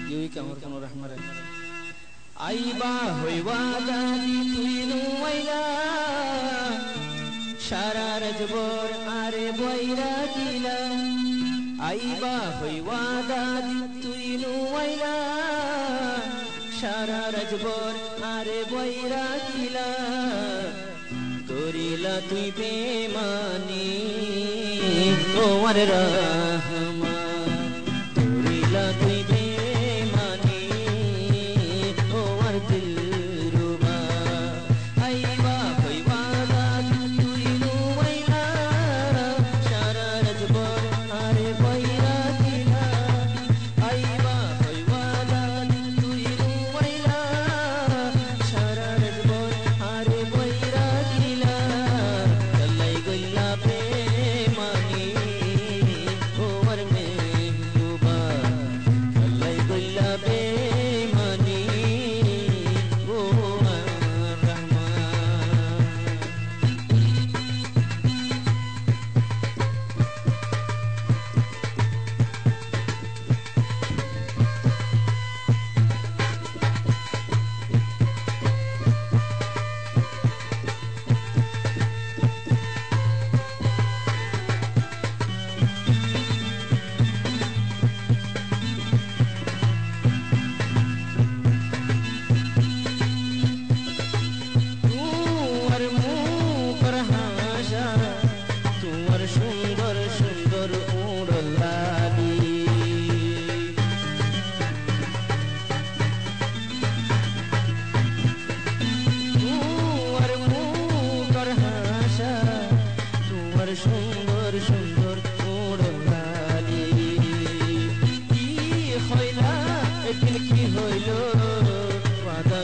UE কামর কোন রহমারে আইবা হইবা দাদি তুই নুইলা সারা রাজবর আরে বইরা দিলা আইবা হইবা দাদি তুই নুইলা সারা রাজবর আরে বইরা দিলা করিলা তুই বেমানি তোমার রহমান করিলা তুই বেমানি তোমার দিলরুবা আইবা হইবা দাদি তুই নুইলা সারা রাজবর আরে বইরা দিলা আইবা হইবা দাদি তুই নুইলা সারা রাজবর আরে বইরা দিলা কলাই গইলা বেমানি তোমার মেহবুবা কলাই গইলা বেমানি ও রহমান তোমার মুখের হাসা তোমার সুন্দর সুন্দর উড়লালি তোমার মুখের হাসা তোমার সুন্দর সুন্দর উড়লালি কি হইলা একদিন কি হইল বাধা